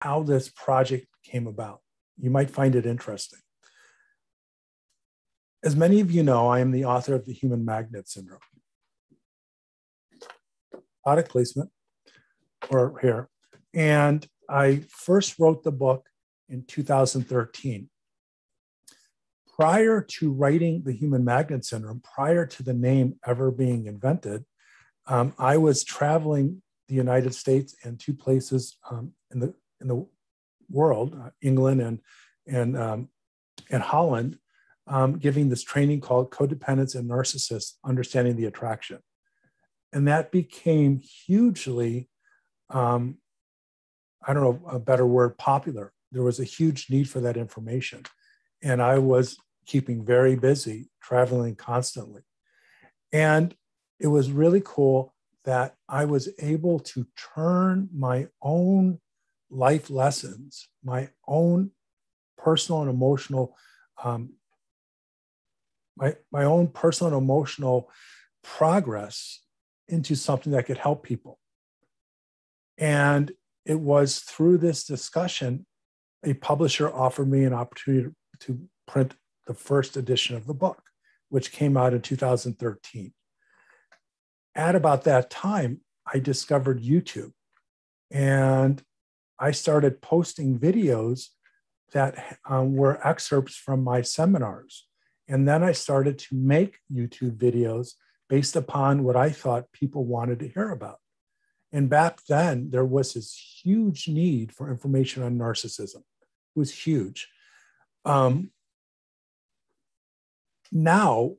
how this project came about. You might find it interesting. As many of you know, I am the author of the Human Magnet Syndrome. Product placement, or here. And I first wrote the book in 2013. Prior to writing the Human Magnet Syndrome, prior to the name ever being invented, I was traveling the United States and two places in the world, England and Holland, giving this training called Codependence and Narcissists, Understanding the Attraction. And that became hugely, I don't know a better word, popular. There was a huge need for that information. And I was keeping very busy, traveling constantly. And it was really cool that I was able to turn my own life lessons, my own personal and emotional, my own personal and emotional progress into something that could help people. And it was through this discussion, a publisher offered me an opportunity to print the first edition of the book, which came out in 2013. At about that time, I discovered YouTube, and I started posting videos that were excerpts from my seminars. And then I started to make YouTube videos based upon what I thought people wanted to hear about. And back then, there was this huge need for information on narcissism. It was huge. Now,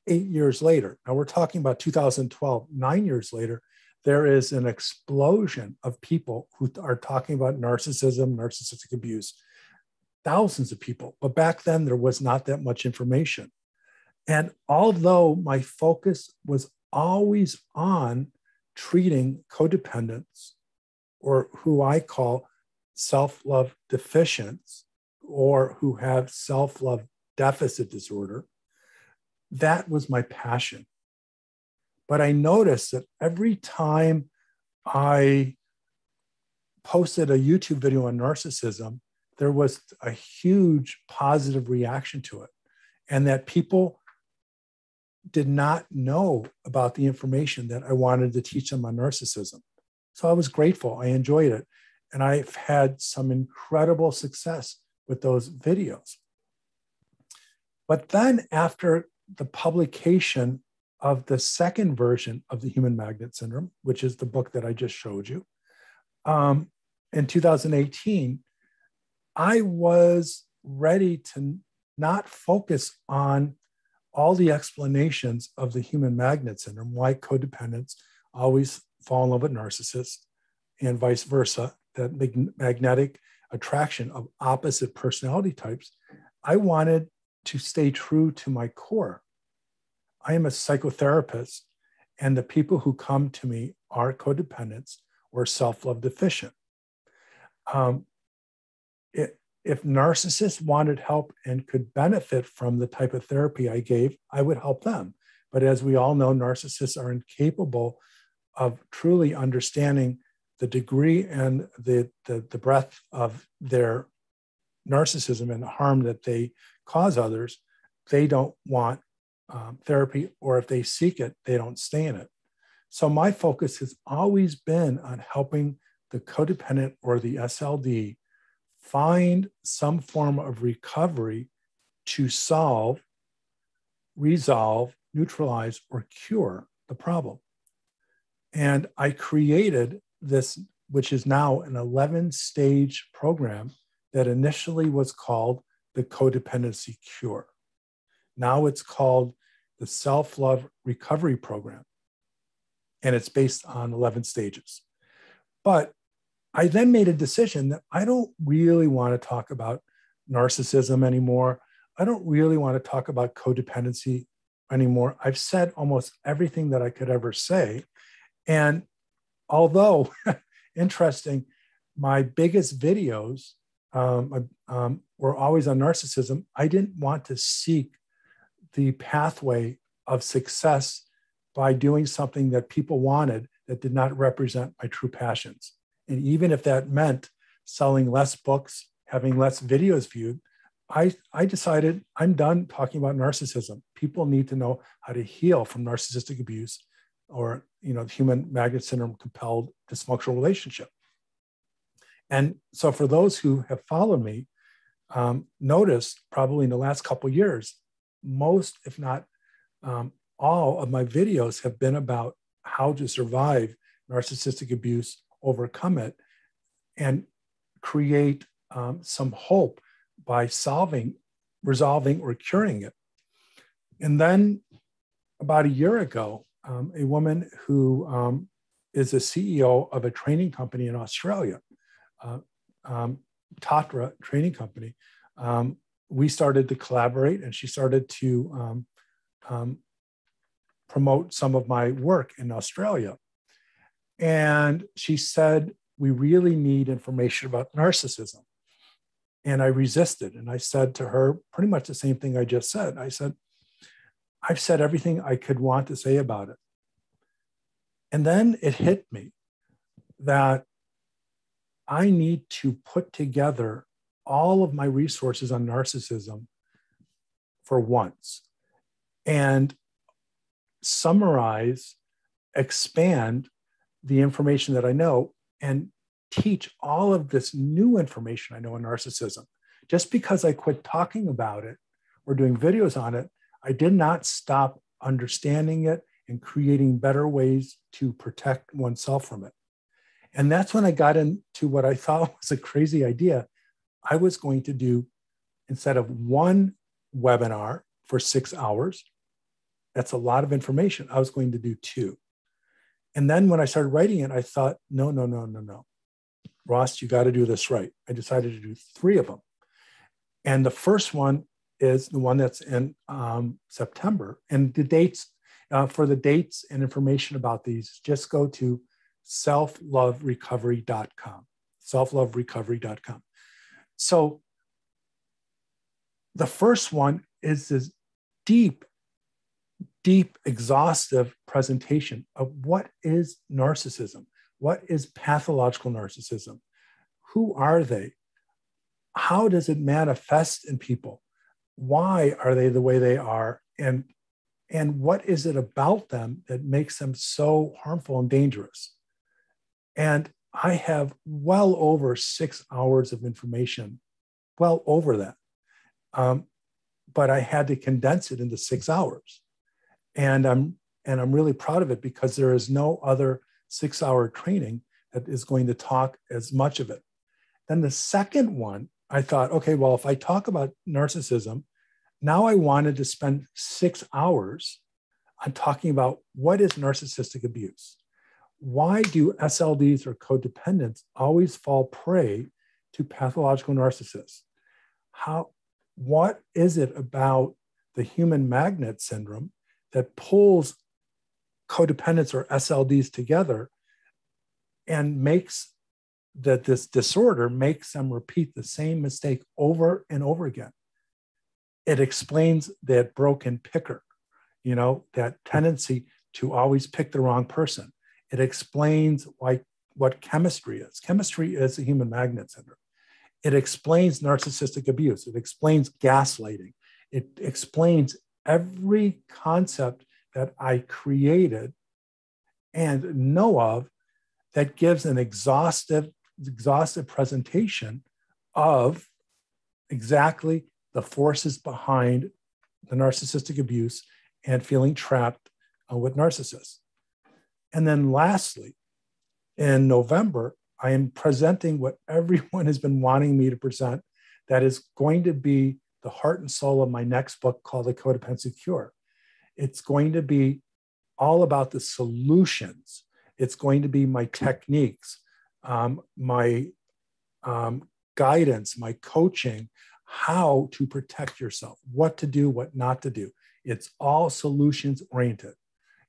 8 years later, now we're talking about 2012, 9 years later, there is an explosion of people who are talking about narcissism, narcissistic abuse, thousands of people. But back then, there was not that much information. And although my focus was always on treating codependents, or who I call self-love deficients, or who have self-love deficit disorder, that was my passion. But I noticed that every time I posted a YouTube video on narcissism, there was a huge positive reaction to it, and that people did not know about the information that I wanted to teach them on narcissism. So I was grateful. I enjoyed it. And I've had some incredible success with those videos. But then after the publication of the second version of the Human Magnet Syndrome, which is the book that I just showed you, in 2018, I was ready to not focus on all the explanations of the Human Magnet Syndrome, why codependents always fall in love with narcissists and vice versa, that magnetic attraction of opposite personality types. I wanted to stay true to my core. I am a psychotherapist, and the people who come to me are codependents or self-love deficient. If narcissists wanted help and could benefit from the type of therapy I gave, I would help them. But as we all know, narcissists are incapable of truly understanding the degree and the breadth of their narcissism and the harm that they cause others. They don't want therapy, or if they seek it, they don't stay in it. So my focus has always been on helping the codependent or the SLD find some form of recovery to solve, resolve, neutralize, or cure the problem. And I created this, which is now an 11-stage program that initially was called the Codependency Cure. Now it's called the Self-Love Recovery Program. And it's based on 11 stages. But I then made a decision that I don't really want to talk about narcissism anymore. I don't really want to talk about codependency anymore. I've said almost everything that I could ever say. And although, interesting, my biggest videos were always on narcissism, I didn't want to seek the pathway of success by doing something that people wanted that did not represent my true passions. And even if that meant selling less books, having less videos viewed, I decided I'm done talking about narcissism. People need to know how to heal from narcissistic abuse or, human magnet syndrome compelled dysfunctional relationship. And so for those who have followed me, notice probably in the last couple of years, most, if not all of my videos have been about how to survive narcissistic abuse, overcome it, and create some hope by resolving, or curing it. And then about a year ago, a woman who is a CEO of a training company in Australia, Tatra Training Company, we started to collaborate, and she started to promote some of my work in Australia. And she said, we really need information about narcissism. And I resisted. And I said to her pretty much the same thing I just said. I said, I've said everything I could want to say about it. And then it hit me that I need to put together all of my resources on narcissism for once and summarize, expand the information that I know, and teach all of this new information I know on narcissism. Just because I quit talking about it or doing videos on it, I did not stop understanding it and creating better ways to protect oneself from it. And that's when I got into what I thought was a crazy idea. I was going to do, instead of one webinar for 6 hours, that's a lot of information, I was going to do 2. And then when I started writing it, I thought, no. Ross, you got to do this right. I decided to do 3 of them. And the first one is the one that's in September. And the dates, for the dates and information about these, just go to selfloverecovery.com, selfloverecovery.com. So the first one is this deep, exhaustive presentation of what is narcissism, what is pathological narcissism, who are they, how does it manifest in people, why are they the way they are, and what is it about them that makes them so harmful and dangerous. And I have well over 6 hours of information, well over that. But I had to condense it into 6 hours. And I'm really proud of it, because there is no other 6-hour training that is going to talk as much of it. Then the second one, I thought, okay, well, if I talk about narcissism, now I wanted to spend 6 hours on talking about what is narcissistic abuse. Why do SLDs or codependents always fall prey to pathological narcissists? What is it about the human magnet syndrome that pulls codependents or SLDs together and makes that this disorder makes them repeat the same mistake over and over again? It explains that broken picker, that tendency to always pick the wrong person. It explains what chemistry is. Chemistry is a human magnet syndrome. It explains narcissistic abuse. It explains gaslighting. It explains every concept that I created and know of that gives an exhaustive presentation of exactly the forces behind the narcissistic abuse and feeling trapped with narcissists. And then lastly, in November, I am presenting what everyone has been wanting me to present, that is going to be the heart and soul of my next book called The Codependency Cure. It's going to be all about the solutions. It's going to be my techniques, my guidance, my coaching, how to protect yourself, what to do, what not to do. It's all solutions oriented.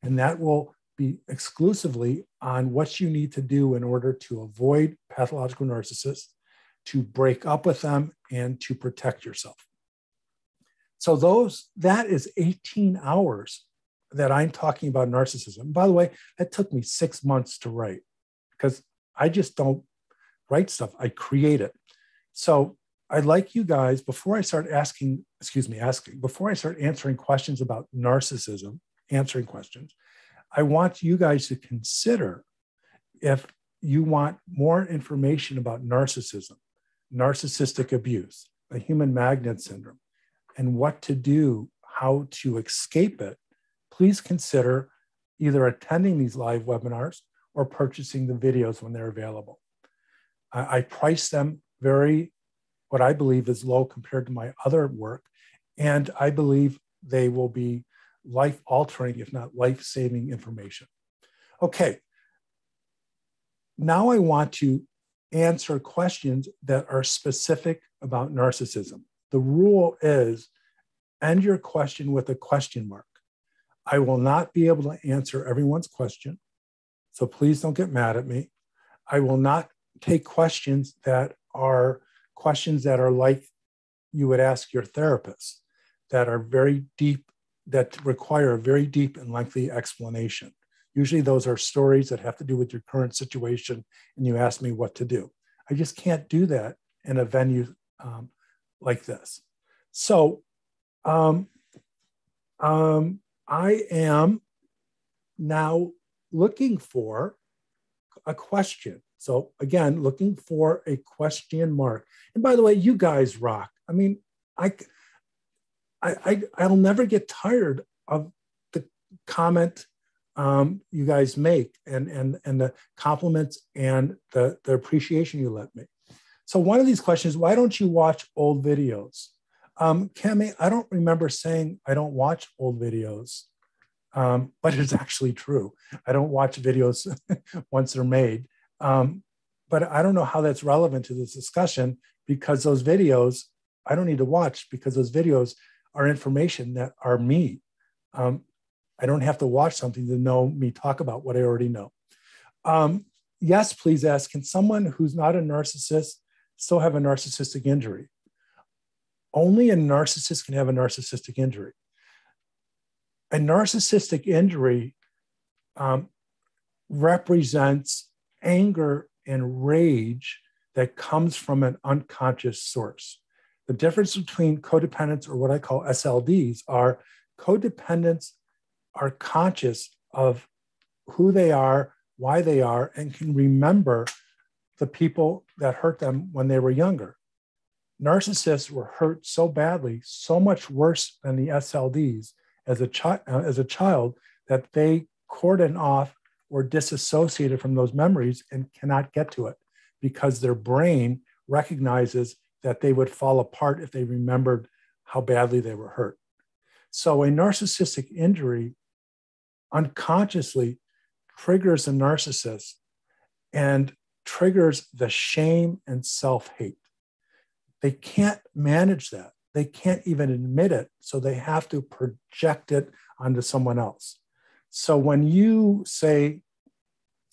And that will be exclusively on what you need to do in order to avoid pathological narcissists, to break up with them, and to protect yourself. So that is 18 hours that I'm talking about narcissism. By the way, that took me 6 months to write, because I just don't write stuff. I create it. So I'd like you guys, before I start before I start answering questions about narcissism, answering questions, I want you guys to consider if you want more information about narcissism, narcissistic abuse, the human magnet syndrome, and what to do, how to escape it, please consider either attending these live webinars or purchasing the videos when they're available. I price them what I believe is low compared to my other work, and I believe they will be life-altering, if not life-saving information. Okay, now I want to answer questions that are specific about narcissism. The rule is end your question with a question mark. I will not be able to answer everyone's question, so please don't get mad at me. I will not take questions that are like you would ask your therapist, that are very deep, that require a very deep and lengthy explanation. Usually those are stories that have to do with your current situation and you ask me what to do. I just can't do that in a venue like this. So I am now looking for a question. So again, looking for a question mark. And by the way, you guys rock. I mean, I'll never get tired of the comment you guys make and the compliments and the appreciation you let me. So one of these questions, why don't you watch old videos? Cami, I don't remember saying I don't watch old videos, but it's actually true. I don't watch videos once they're made. But I don't know how that's relevant to this discussion, because those videos I don't need to watch, because those videos are information that are me. I don't have to watch something to know me talk about what I already know. Yes, please ask, can someone who's not a narcissist still have a narcissistic injury? Only a narcissist can have a narcissistic injury. A narcissistic injury represents anger and rage that comes from an unconscious source. The difference between codependents, or what I call SLDs, are codependents are conscious of who they are, why they are, and can remember the people that hurt them when they were younger. Narcissists were hurt so badly, so much worse than the SLDs as a child, that they cordon off or disassociated from those memories and cannot get to it, because their brain recognizes that they would fall apart if they remembered how badly they were hurt. So a narcissistic injury unconsciously triggers a narcissist and triggers the shame and self-hate. They can't manage that. They can't even admit it, so they have to project it onto someone else. So when you say,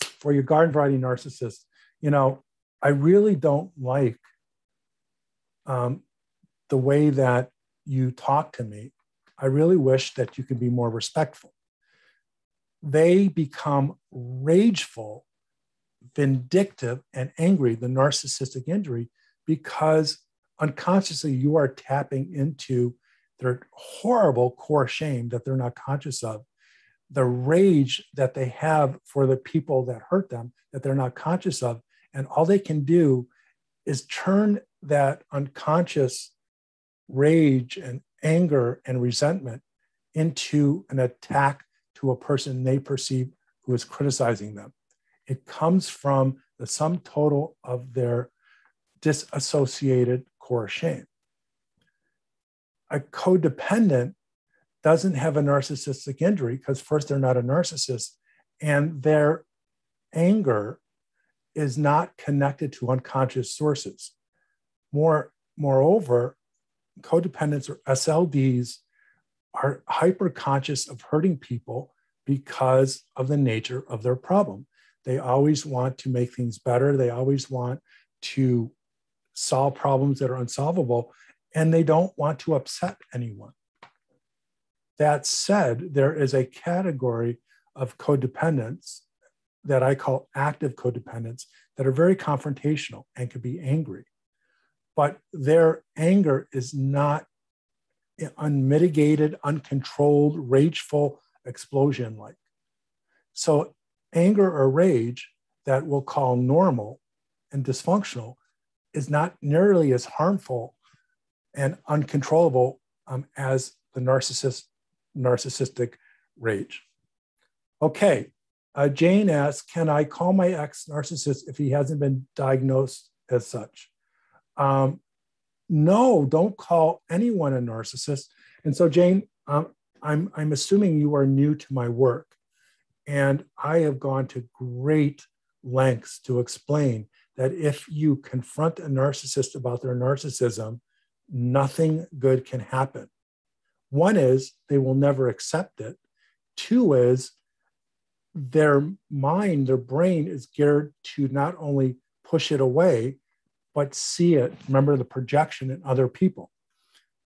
for your garden variety narcissist, I really don't like the way that you talk to me. I really wish that you could be more respectful. They become rageful, vindictive, and angry, the narcissistic injury, because unconsciously you are tapping into their horrible core shame that they're not conscious of, the rage that they have for the people that hurt them that they're not conscious of. And all they can do is turn that unconscious rage and anger and resentment into an attack to a person they perceive who is criticizing them. It comes from the sum total of their disassociated core shame. A codependent doesn't have a narcissistic injury because, first, they're not a narcissist, and their anger is not connected to unconscious sources. Moreover, codependents, or SLDs, are hyper-conscious of hurting people because of the nature of their problem. They always want to make things better. They always want to solve problems that are unsolvable, and they don't want to upset anyone. That said, there is a category of codependents that I call active codependents that are very confrontational and can be angry, but their anger is not unmitigated, uncontrolled, rageful, explosion-like. So anger or rage that we'll call normal and dysfunctional is not nearly as harmful and uncontrollable as the narcissistic rage. Okay, Jane asks, can I call my ex narcissist if he hasn't been diagnosed as such? No, don't call anyone a narcissist. And so Jane, I'm assuming you are new to my work, and I have gone to great lengths to explain that if you confront a narcissist about their narcissism, nothing good can happen. One is they will never accept it. Two is their mind, their brain is geared to not only push it away, but see it, remember the projection in other people.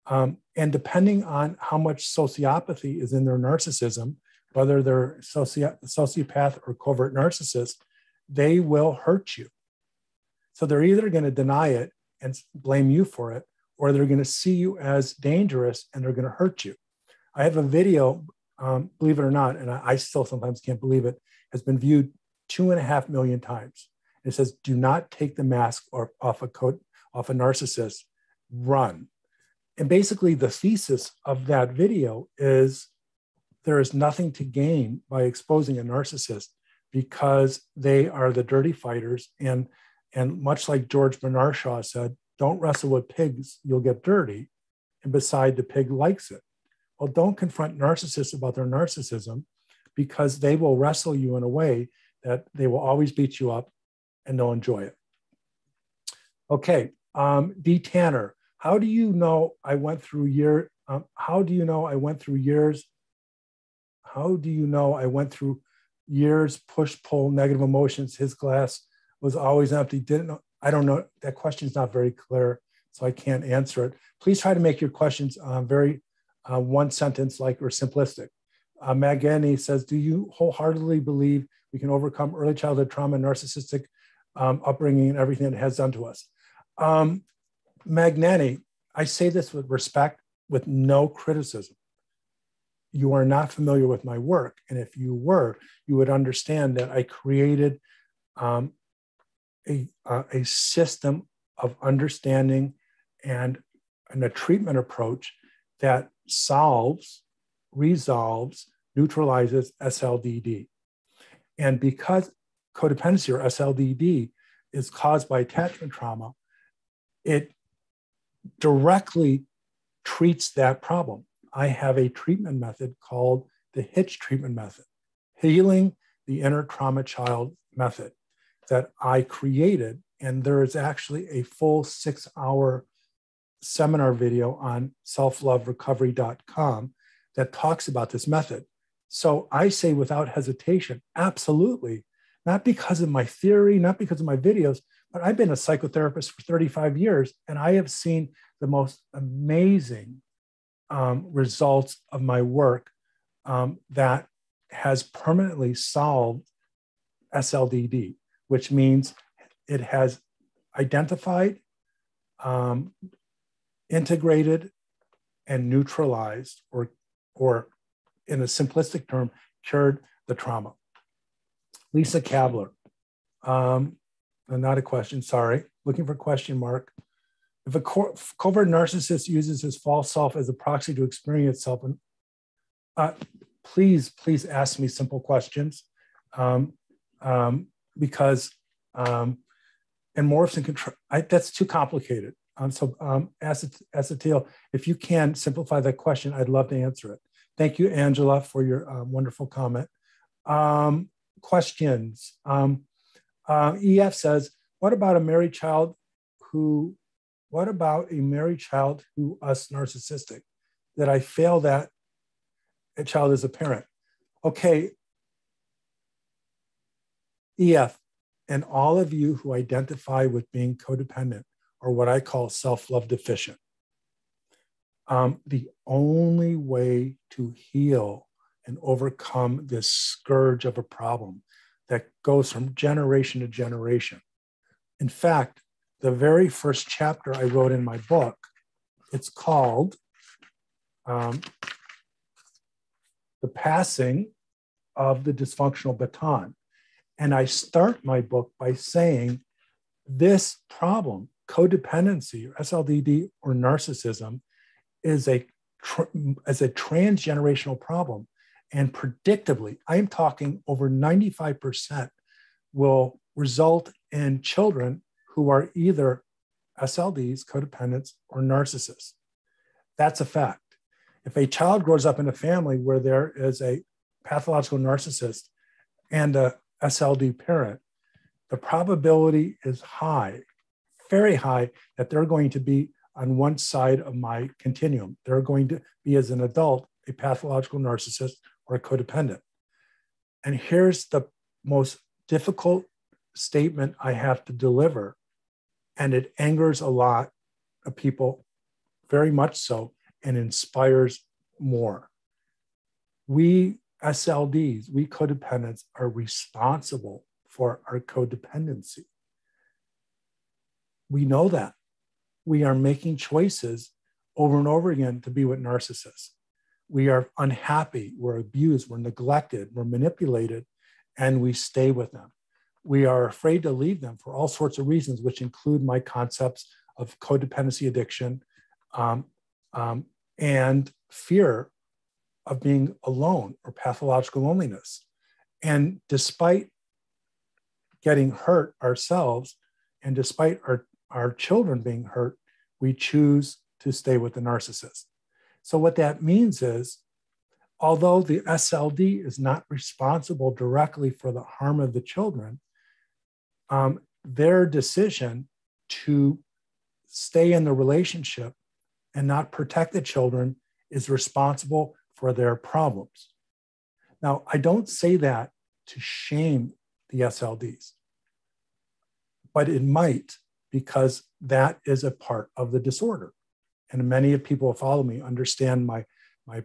And depending on how much sociopathy is in their narcissism, whether they're sociopath or covert narcissist, they will hurt you. So they're either going to deny it and blame you for it, or they're going to see you as dangerous and they're going to hurt you. I have a video, believe it or not, and I still sometimes can't believe it, has been viewed 2.5 million times. It says, do not take the mask off a narcissist, run. And basically the thesis of that video is there is nothing to gain by exposing a narcissist because they are the dirty fighters. And much like George Bernard Shaw said, don't wrestle with pigs, you'll get dirty. And beside, the pig likes it. Well, don't confront narcissists about their narcissism because they will wrestle you in a way that they will always beat you up and they'll enjoy it. Okay, D. Tanner, how do you know I went through years? How do you know I went through years, push, pull, negative emotions? His glass was always empty. Didn't know. I don't know. That question's not very clear, so I can't answer it. Please try to make your questions very one sentence like or simplistic. Magani says, do you wholeheartedly believe we can overcome early childhood trauma, narcissistic upbringing, and everything it has done to us? Magnani, I say this with respect, with no criticism. You are not familiar with my work. And if you were, you would understand that I created a system of understanding and a treatment approach that solves, resolves, neutralizes SLDD. And because codependency or SLDD is caused by attachment trauma, it directly treats that problem. I have a treatment method called the Hitch treatment method, healing the inner trauma child method, that I created. And there is actually a full 6-hour seminar video on selfloverecovery.com that talks about this method. So I say without hesitation, absolutely, not because of my theory, not because of my videos, but I've been a psychotherapist for 35 years, and I have seen the most amazing results of my work that has permanently solved SLDD, which means it has identified, integrated, and neutralized, or in a simplistic term, cured the trauma. Lisa Kabler, not a question, sorry, looking for question mark. If a covert narcissist uses his false self as a proxy to experience itself, please ask me simple questions, because and morphs and control, that's too complicated. Acetyl, if you can simplify that question, I'd love to answer it. Thank you, Angela, for your wonderful comment. Questions. EF says, what about a married child who us narcissistic? That I fail that a child is a parent. Okay, EF, and all of you who identify with being codependent or what I call self-love deficient, the only way to heal and overcome this scourge of a problem that goes from generation to generation In fact, the very first chapter I wrote in my book, it's called The Passing of the Dysfunctional Baton. And I start my book by saying this problem, codependency, or SLDD, or narcissism, is a transgenerational problem. And predictably, I'm talking over 95% will result in children who are either SLDs, codependents, or narcissists. That's a fact. If a child grows up in a family where there is a pathological narcissist and a SLD parent, the probability is high, very high, that they're going to be on one side of my continuum. They're going to be, as an adult, a pathological narcissist or a codependent. And here's the most difficult statement I have to deliver, and it angers a lot of people, very much so, and inspires more. We SLDs, we codependents, are responsible for our codependency. We know that. We are making choices over and over again to be with narcissists. We are unhappy, we're abused, we're neglected, we're manipulated, and we stay with them. We are afraid to leave them for all sorts of reasons, which include my concepts of codependency addiction and fear of being alone or pathological loneliness. And despite getting hurt ourselves, and despite our children being hurt, we choose to stay with the narcissist. So what that means is, although the SLD is not responsible directly for the harm of the children, their decision to stay in the relationship and not protect the children is responsible for their problems. Now, I don't say that to shame the SLDs, but it might, because that is a part of the disorder. And many of people who follow me understand my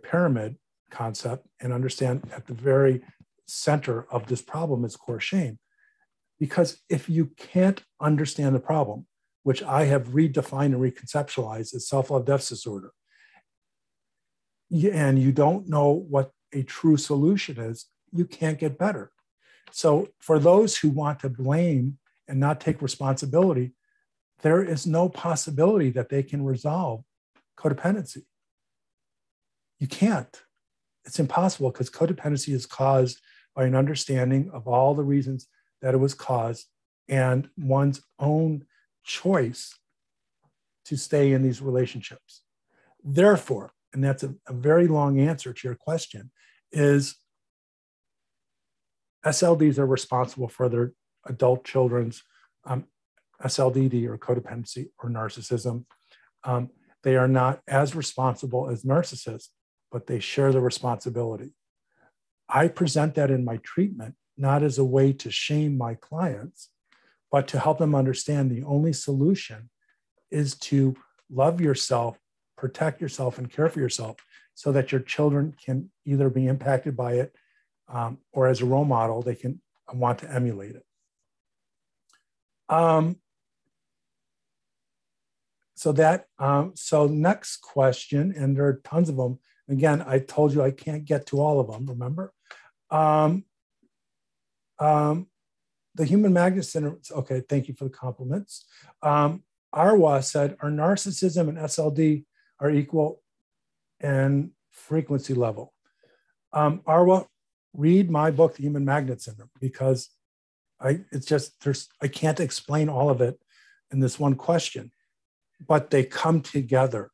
pyramid concept and understand at the very center of this problem is core shame. Because if you can't understand the problem, which I have redefined and reconceptualized as self-love deficit disorder, and you don't know what a true solution is, you can't get better. So for those who want to blame and not take responsibility, there is no possibility that they can resolve codependency. You can't. It's impossible, because codependency is caused by an understanding of all the reasons that it was caused and one's own choice to stay in these relationships. Therefore, and that's a very long answer to your question, is SLDs are responsible for their adult children's SLDD or codependency or narcissism. They are not as responsible as narcissists, but they share the responsibility. I present that in my treatment, not as a way to shame my clients, but to help them understand the only solution is to love yourself, protect yourself, and care for yourself so that your children can either be impacted by it or as a role model, they can want to emulate it. So next question, and there are tons of them. Again, I told you I can't get to all of them, remember? The human magnet syndrome, okay, thank you for the compliments. Arwa said, are narcissism and SLD are equal in frequency level? Arwa, read my book, The Human Magnet Syndrome, because I can't explain all of it in this one question, but they come together.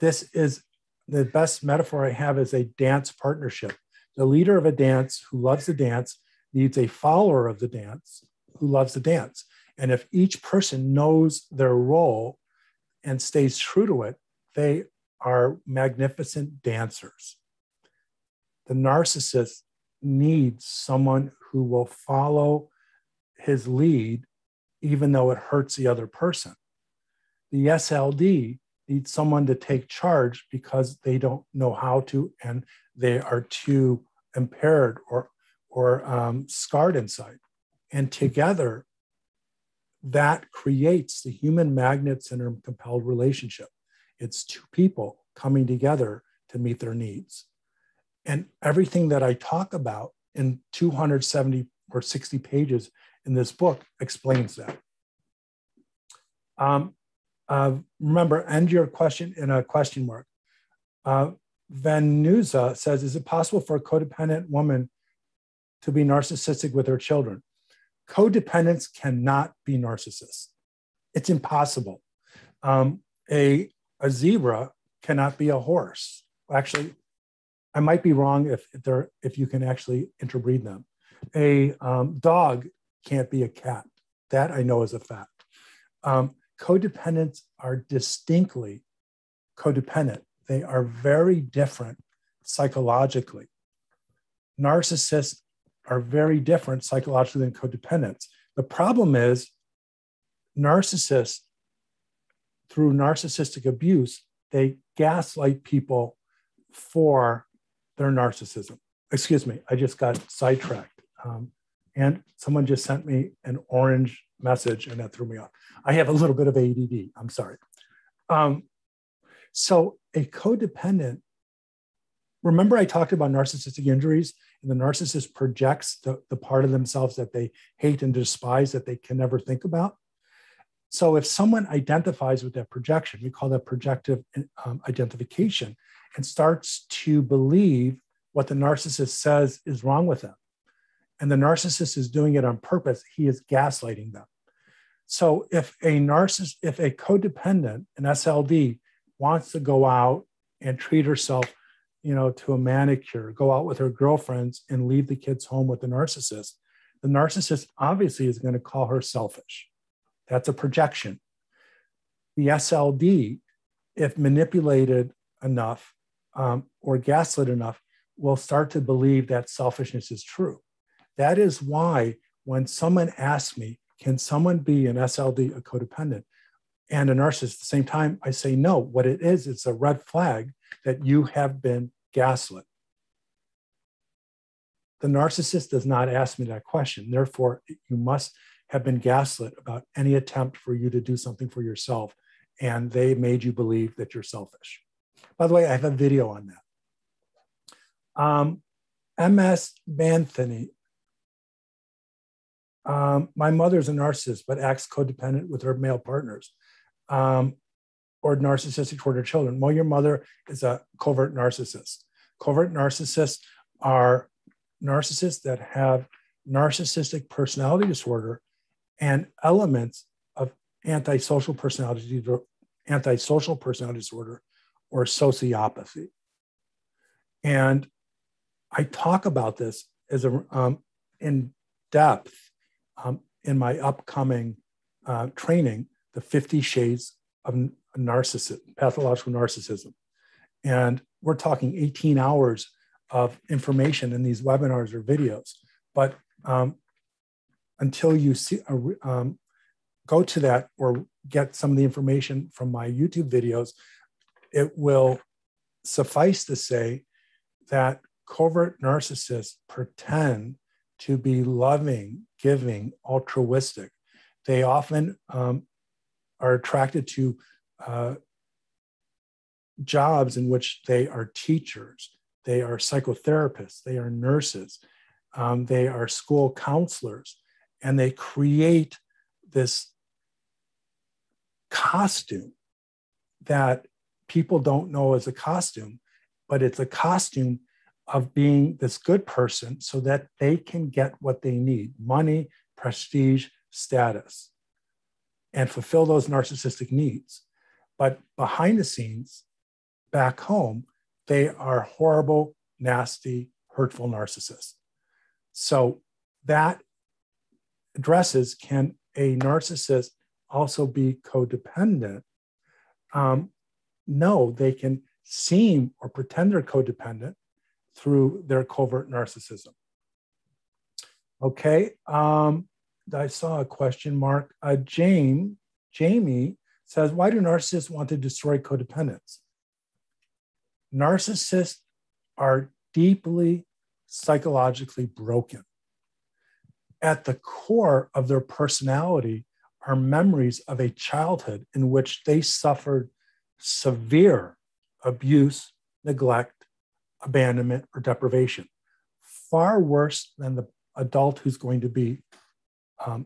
This is the best metaphor I have is a dance partnership. The leader of a dance who loves the dance needs a follower of the dance who loves the dance. And if each person knows their role and stays true to it, they are magnificent dancers. The narcissist needs someone who will follow his lead, even though it hurts the other person. The SLD needs someone to take charge because they don't know how to, and they are too impaired or scarred inside. And together, that creates the human magnet syndrome compelled relationship. It's two people coming together to meet their needs. And everything that I talk about in 270 or 60 pages in this book explains that. Remember, end your question in a question mark. Venusa says, is it possible for a codependent woman to be narcissistic with her children? Codependents cannot be narcissists. It's impossible. A zebra cannot be a horse. Actually, I might be wrong if you can actually interbreed them. A dog can't be a cat. That I know is a fact. Codependents are distinctly codependent. They are very different psychologically. Narcissists are very different psychologically than codependents. The problem is narcissists, through narcissistic abuse, they gaslight people for their narcissism. Excuse me, I just got sidetracked. And someone just sent me an orange message and that threw me off. I have a little bit of ADD, I'm sorry. So a codependent, remember I talked about narcissistic injuries, and the narcissist projects the part of themselves that they hate and despise that they can never think about. So if someone identifies with that projection, we call that projective identification, and starts to believe what the narcissist says is wrong with them, and the narcissist is doing it on purpose, he is gaslighting them. So if a codependent, an SLD, wants to go out and treat herself, to a manicure, go out with her girlfriends and leave the kids home with the narcissist obviously is going to call her selfish. That's a projection. The SLD, if manipulated enough or gaslit enough, will start to believe that selfishness is true. That is why when someone asks me, can someone be an SLD, a codependent, and a narcissist at the same time, I say no. What it is, it's a red flag that you have been gaslit. The narcissist does not ask me that question. Therefore, you must have been gaslit about any attempt for you to do something for yourself, and they made you believe that you're selfish. By the way, I have a video on that. MS Banthany. My mother's a narcissist, but acts codependent with her male partners. Or narcissistic toward her children. Well, your mother is a covert narcissist. Covert narcissists are narcissists that have narcissistic personality disorder and elements of antisocial personality disorder or sociopathy. And I talk about this as in depth in my upcoming training, the 50 Shades of Narcissism, Pathological Narcissism. And we're talking 18 hours of information in these webinars or videos. But until you go to that or get some of the information from my YouTube videos, it will suffice to say that covert narcissists pretend to be loving, giving, altruistic. They often are attracted to jobs in which they are teachers, they are psychotherapists, they are nurses, they are school counselors, and they create this costume that people don't know as a costume, but it's a costume of being this good person so that they can get what they need: money, prestige, status, and fulfill those narcissistic needs. But behind the scenes, back home, they are horrible, nasty, hurtful narcissists. So that addresses, can a narcissist also be codependent? No, they can seem or pretend they're codependent through their covert narcissism. Okay, I saw a question mark. Jamie says, why do narcissists want to destroy codependents? Narcissists are deeply psychologically broken. At the core of their personality are memories of a childhood in which they suffered severe abuse, neglect, abandonment, or deprivation, far worse than the adult who's going to be a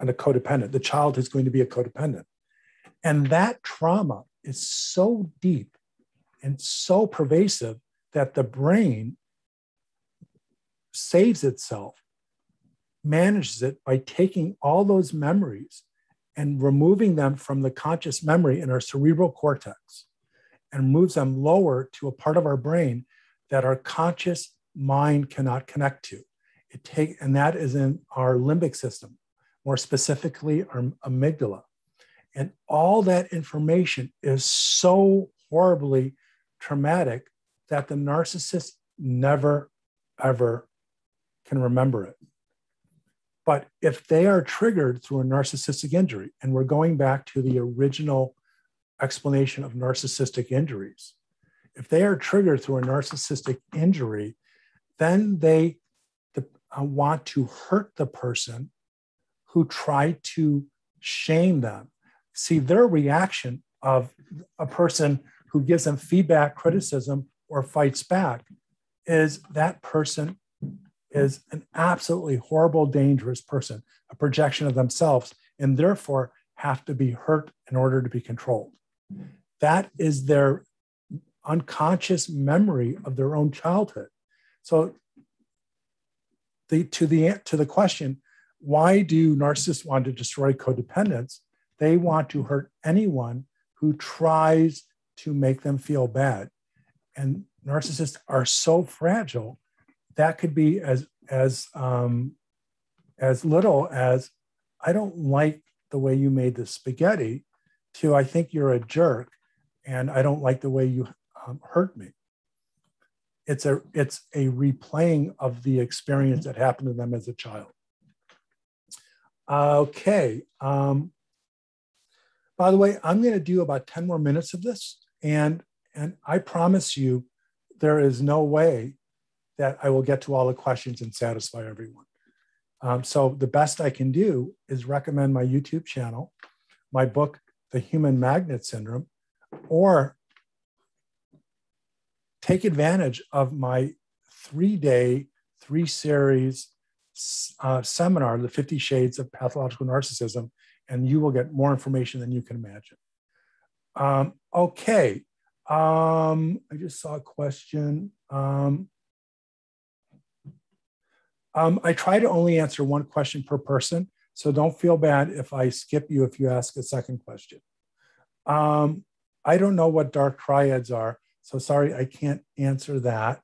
codependent, the child who's going to be a codependent. And that trauma is so deep and so pervasive that the brain saves itself, manages it by taking all those memories and removing them from the conscious memory in our cerebral cortex and moves them lower to a part of our brain that our conscious mind cannot connect to. And that is in our limbic system, more specifically our amygdala. And all that information is so horribly traumatic that the narcissist never, ever can remember it. But if they are triggered through a narcissistic injury, and we're going back to the original explanation of narcissistic injuries, if they are triggered through a narcissistic injury, then they want to hurt the person who tried to shame them. See, their reaction of a person who gives them feedback, criticism, or fights back is that person is an absolutely horrible, dangerous person, a projection of themselves, and therefore have to be hurt in order to be controlled. That is their unconscious memory of their own childhood. So to the question, why do narcissists want to destroy codependence? They want to hurt anyone who tries to make them feel bad. And narcissists are so fragile that could be as little as, I don't like the way you made the spaghetti, to I think you're a jerk and I don't like the way you hurt me. It's a replaying of the experience that happened to them as a child. Okay. By the way, I'm going to do about 10 more minutes of this. And I promise you, there is no way that I will get to all the questions and satisfy everyone. So the best I can do is recommend my YouTube channel, my book, The Human Magnet Syndrome, or take advantage of my 3-day, 3-series seminar, The 50 Shades of Pathological Narcissism, and you will get more information than you can imagine. Okay. I just saw a question. I try to only answer one question per person, so don't feel bad if I skip you if you ask a second question. I don't know what dark triads are, so sorry, I can't answer that.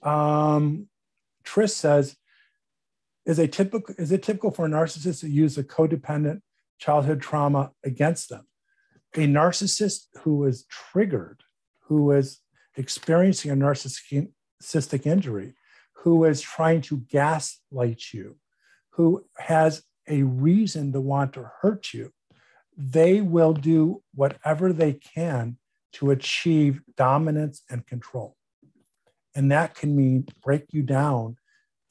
Trish says, is it typical for a narcissist to use a codependent childhood trauma against them? A narcissist who is triggered, who is experiencing a narcissistic injury, who is trying to gaslight you, who has a reason to want to hurt you, they will do whatever they can to achieve dominance and control. And that can mean break you down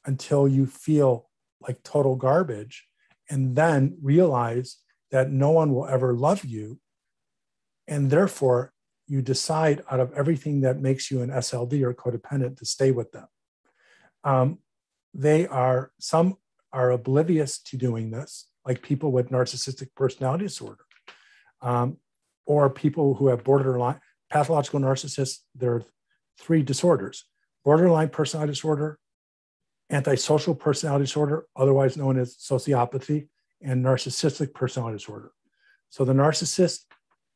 until you feel like total garbage, and then realize that no one will ever love you. And therefore, you decide out of everything that makes you an SLD or codependent to stay with them. Some are oblivious to doing this, like people with narcissistic personality disorder, or people who have borderline pathological narcissists. There are 3 disorders: borderline personality disorder, antisocial personality disorder, otherwise known as sociopathy, and narcissistic personality disorder. So the narcissist,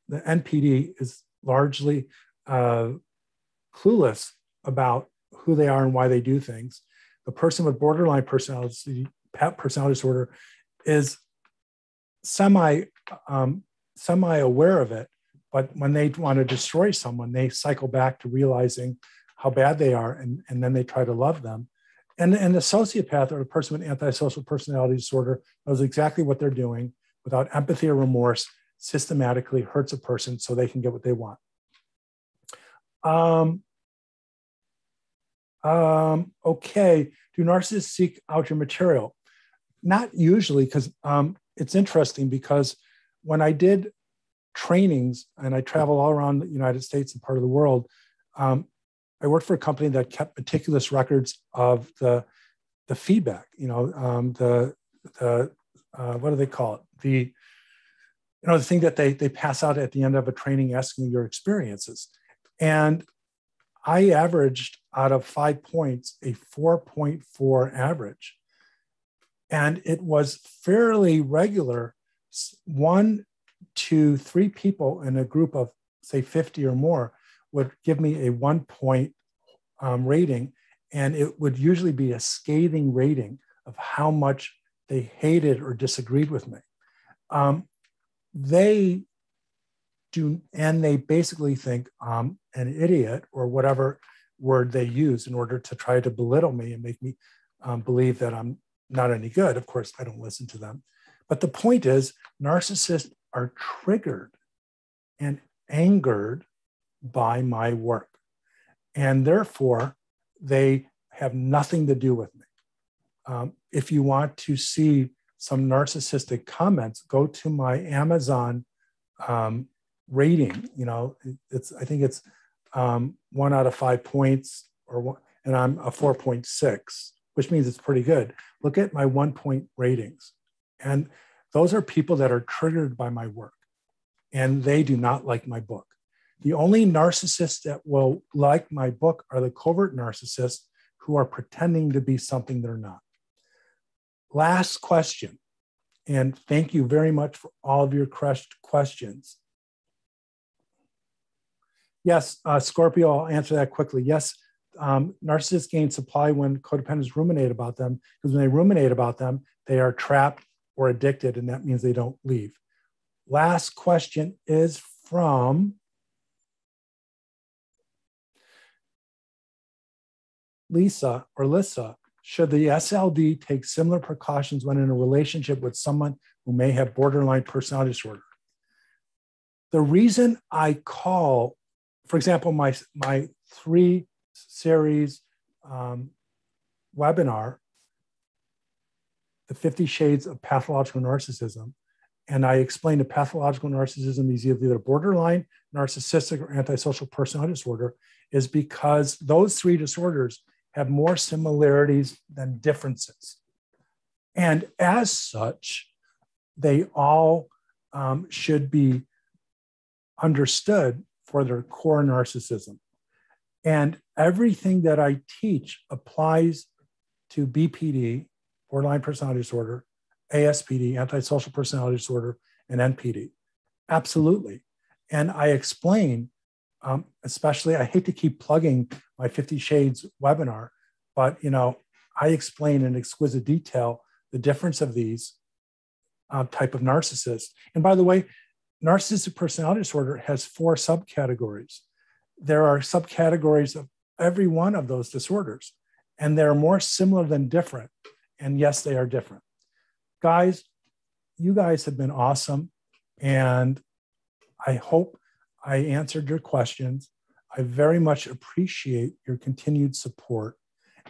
the NPD, is largely clueless about who they are and why they do things. The person with borderline personality disorder is semi-aware of it, but when they want to destroy someone, they cycle back to realizing how bad they are, and then they try to love them. And the sociopath, or the person with antisocial personality disorder, knows exactly what they're doing without empathy or remorse, systematically hurts a person so they can get what they want. Okay, do narcissists seek out your material? Not usually, because it's interesting because when I did trainings and I travel all around the United States and part of the world, I worked for a company that kept meticulous records of the feedback, the what do they call it? The thing that they pass out at the end of a training asking your experiences. And I averaged out of 5 points, a 4.4 average. And it was fairly regular. 1 to 3 people in a group of, say, 50 or more would give me a 1 point rating. And it would usually be a scathing rating of how much they hated or disagreed with me. They do, and they basically think I'm an idiot or whatever word they use in order to try to belittle me and make me believe that I'm not any good. Of course, I don't listen to them. But the point is, narcissists are triggered and angered by my work. And therefore, they have nothing to do with me. If you want to see some narcissistic comments, go to my Amazon rating. I think it's 1 out of 5 points, and I'm a 4.6, which means it's pretty good. Look at my 1 point ratings. And those are people that are triggered by my work, and they do not like my book. The only narcissists that will like my book are the covert narcissists who are pretending to be something they're not. Last question, and thank you very much for all of your questions. Yes, Scorpio, I'll answer that quickly. Yes, narcissists gain supply when codependents ruminate about them, because when they ruminate about them, they are trapped or addicted, and that means they don't leave. Last question is from Lisa or Lissa. Should the SLD take similar precautions when in a relationship with someone who may have borderline personality disorder? The reason I call, for example, my 3-series webinar, The 50 Shades of Pathological Narcissism, and I explain that pathological narcissism is either borderline, narcissistic, or antisocial personality disorder, is because those 3 disorders have more similarities than differences. And as such, they all should be understood for their core narcissism. And everything that I teach applies to BPD, borderline personality disorder, ASPD, antisocial personality disorder, and NPD. Absolutely. And I explain, especially, I hate to keep plugging my 50 Shades webinar, but I explain in exquisite detail the difference of these type of narcissists. And by the way, narcissistic personality disorder has 4 subcategories. There are subcategories of every one of those disorders, and they're more similar than different. And yes, they are different. Guys, you guys have been awesome, and I hope I answered your questions. I very much appreciate your continued support.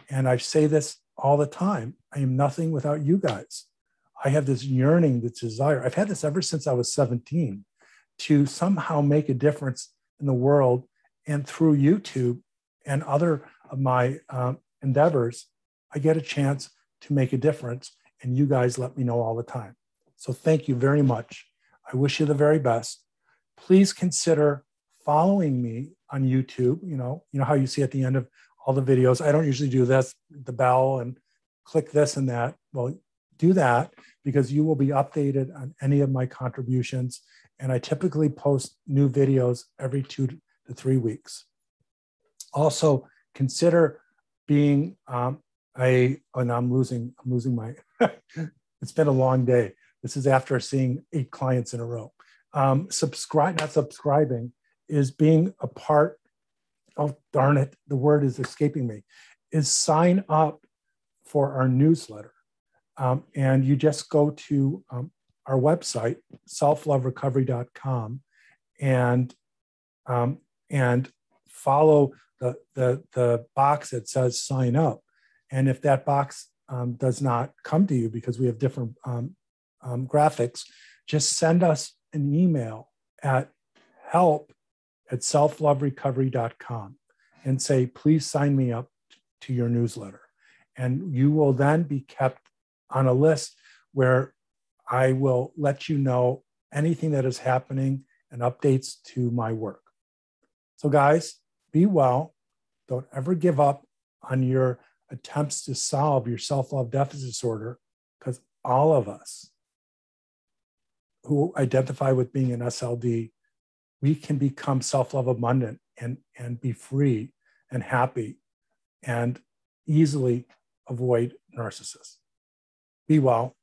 And I say this all the time. I am nothing without you guys. I have this yearning, this desire. I've had this ever since I was 17 to somehow make a difference in the world. And through YouTube and other of my endeavors, I get a chance to make a difference. And you guys let me know all the time. So thank you very much. I wish you the very best. Please consider following me on YouTube. You know how you see at the end of all the videos, I don't usually do this, the bell and click this and that. Well, do that because you will be updated on any of my contributions. And I typically post new videos every 2 to 3 weeks. Also, consider being and I'm losing my, it's been a long day. This is after seeing 8 clients in a row. Not subscribing, is being a part, oh, darn it, the word is escaping me, is sign up for our newsletter. And you just go to our website, selfloverecovery.com, and follow the box that says sign up. And if that box does not come to you because we have different graphics, just send us an email at help@selfloverecovery.com and say, please sign me up to your newsletter. And you will then be kept on a list where I will let you know anything that is happening and updates to my work. So guys, be well. Don't ever give up on your attempts to solve your self-love deficit disorder, because all of us who identify with being an SLD, we can become self-love abundant and be free and happy and easily avoid narcissists. Be well.